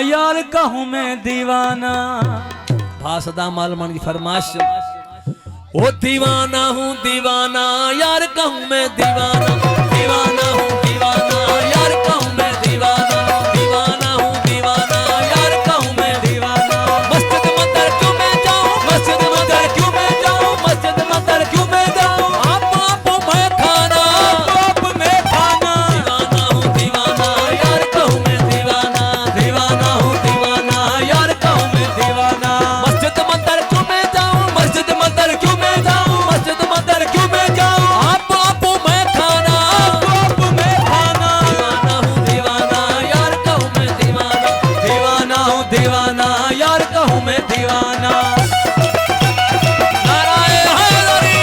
यार कहूँ मैं दीवाना। भासदा मालमन की फरमाइश, ओ दीवाना हूँ दीवाना यार कहूँ मैं दीवाना, दीवाना हूँ दीवाना यार कहूँ मैं दीवाना, दीवाना हूँ दीवाना यार कहूँ मैं दीवाना। मस्जिद मंदिर क्यों मैं जाऊँ, मस्जिद मंदिर क्यों मैं जाऊँ, मस्जिद मंदिर क्यों मैं जाऊँ, आप मैं खाना, आप मैं खाना। दीवाना हूँ दीवाना यार कहूँ मैं दीवाना, दीवाना हूँ दीवाना यार कहूँ मैं दीवाना। मस्जिद मंदिर क्यों मैं जाऊँ, मस्जिद मंदिर क्यों मैं जाऊँ, मस्जिद मंदिर क्यों मैं जाऊँ, आप मैं खाना, आप मैं खाना। दीवाना हूँ दीवाना यार कहूँ मैं दीवाना, दीवाना हूँ दीवाना यार कहूँ मैं दीवाना। नारायण हैदरी।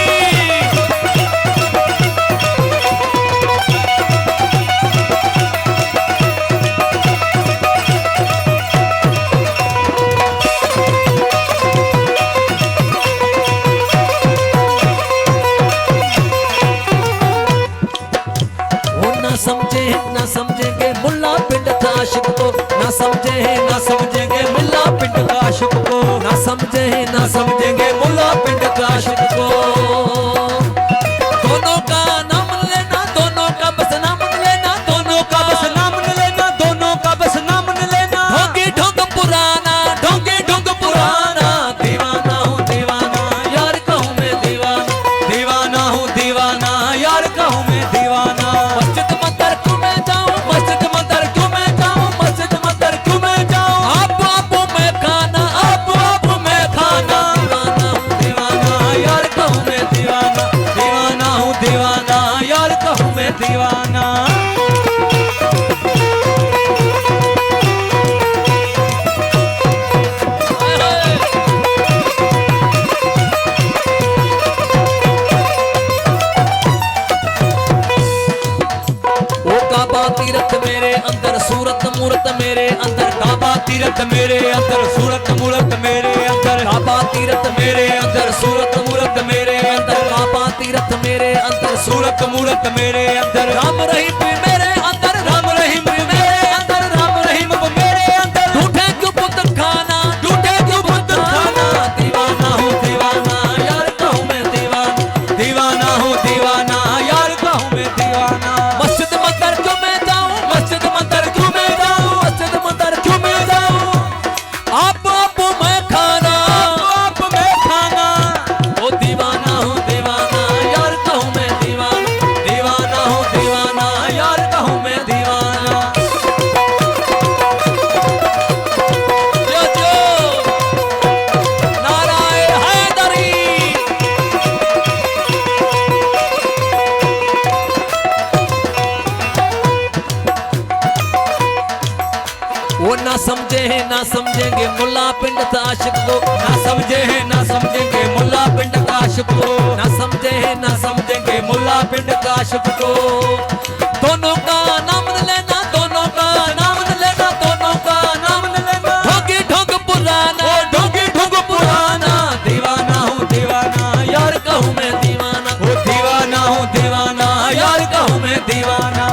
ना समझेंगे मुल्ला पिंड का आशिक को, ना समझेंगे मुल्ला पिंड का आशिक को, ना समझेंगे मुल्ला पिंड का आशिक को। दोनों का नाम लेना, दोनों का बस नाम लेना, दोनों का बस नाम लेना, दोनों का बस नाम लेना। ढोंगी ढोंग पुराना, ढोंगी ढोंग पुराना, दीवाना हूँ दीवाना यार कहूँ मैं दीवाना, दीवाना हूँ दीवाना यार कहूँ मैं दीवाना। मस्जिद मंदिर क्यों मैं जाऊँ, मस्जिद मंदिर क्यों मैं जाऊँ, मस्जिद मंदिर क्यों मैं जाऊँ, आप मैं खाना, आप मैं खाना, दीवाना हूँ दीवाना यार कहूँ मैं दीवाना, दीवाना हूँ दीवाना यार कहूँ मैं दीवाना। काबा तीरथ मेरे अंदर, सूरत मूरत मेरे अंदर, काबा तीरथ मेरे अंदर, सूरत मूरत मेरे अंदर, काबा तीरथ मेरे अंदर, सूरत मूरत मेरे अंदर, काबा तीरथ मेरे अंदर, सूरत मूरत मेरे अंदर। राम रहीम मेरे अंदर, राम रहीम मेरे अंदर, राम रहीम मेरे अंदर। ढूंढे क्यों पुत खाना, ढूंढे क्यों पुत खाना, दीवाना हूँ दीवाना यार कहूँ मैं दीवाना, दीवाना हूँ दीवाना यार कहूँ मैं दीवाना। मस्जिद मंदिर क्यों मैं जाऊँ, मस्जिद मंदिर क्यों मैं जाऊँ, मस्जिद मंदिर क्यों मैं जाऊँ, आप मैं खाना, आप मैं खाना। ओ दीवाना हूँ दीवाना यार कहूँ मैं दीवाना, दीवाना हूँ दीवाना यार कहूँ मैं दीवाना। जो नारायण हैदरी। वो ना समझेंगे मुल्ला पिंड का आशिक को, ना समझेंगे मुल्ला पिंड का आशिक को, ना समझेंगे मुल्ला पिंड का आशिक को। दोनों का नाम लेना, दोनों का नाम लेना, दोनों का नाम लेना। ढोंगी ढोंग पुराना, ढोंगी ढोंग पुराना, दीवाना हूँ दीवाना यार कहूँ मैं दीवाना, वो दीवाना हूँ दीवाना यार कहूँ मैं दीवाना।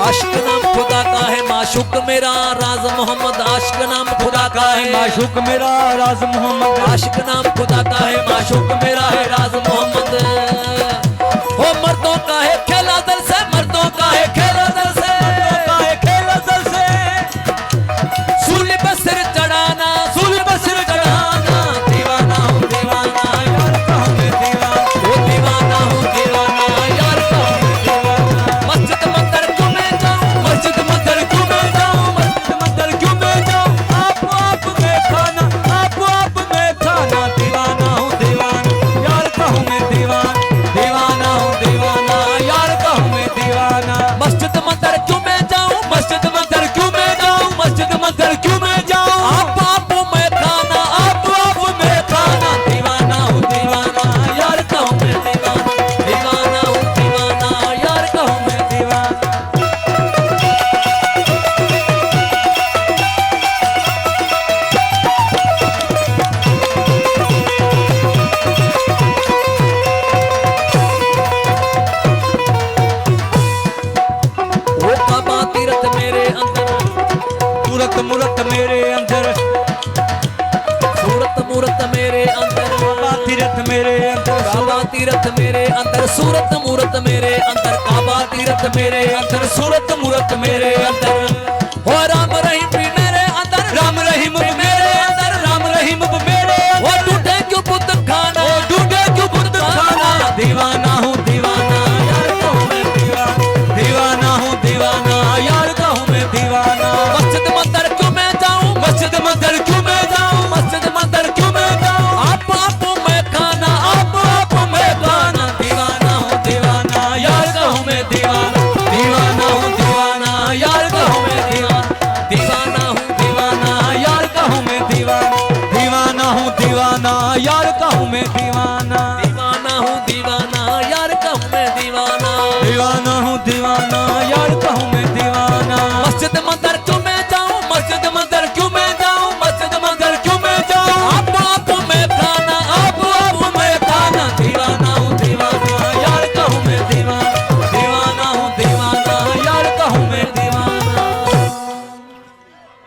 आशिक नाम खुदा का है माशूक मेरा राज मोहम्मद, आशिक नाम खुदा का है माशूक मेरा राज मोहम्मद, आशिक नाम खुदा का है माशूक मेरा है राज मोहम्मद। हो मर्दों का है खेला दल से, मर्दों का है खेला दल से, का है खेल दल से। सूली पर सिर चढ़ाना, सूली पर सिर चढ़ाना, दीवाना हूँ दीवाना यार कहूँ मैं दीवाना, वो दीवाना हूँ दीवाना यार कहूँ मैं दीवाना। मस्जिद मंदिर क्यों मैं जाऊँ, मस्जिद मंदिर क्यों मैं जाऊँ, मस्जिद मंदिर क्यों मैं जाऊँ, आप मैं खाना, आप मैं खाना। दीवाना हूँ दीवाना यार कहूँ मैं दीवाना, मूरत मेरे अंदर सूरत मूरत मेरे अंदर काबा तीरथ मेरे अंदर काबा तीरथ मेरे अंदर सूरत मूरत मेरे अंदर काबा तीरथ मेरे अंदर सूरत मूरत मेरे अंदर हो राम रहीम भी मेरे अंदर राम रहीम भी मेरे अंदर राम रहीम भी मेरे वो अंदर टूटे क्यों बुत खाना ओ ढूंढे क्यों बुत खाना दीवाना हूँ दीवाना यार कहूँ मैं दीवाना दीवाना हूँ दीवाना यार कहूँ मैं दीवाना मस्जिद मंदिर क्यों मैं जाऊं मस्जिद मंदिर क्यों मैं जाऊँ मस्जिद मंदिर क्यों मैं जाऊँ आप मैं खाना आप मैं गाना दीवाना हूँ दीवाना यार कहूँ मैं दीवाना दीवाना हूँ दीवाना यार कहूँ मैं दीवाना दीवाना हूँ दीवाना यार कहूँ मैं दीवाना दीवाना हूँ दीवाना यार कहूँ मैं दीवाना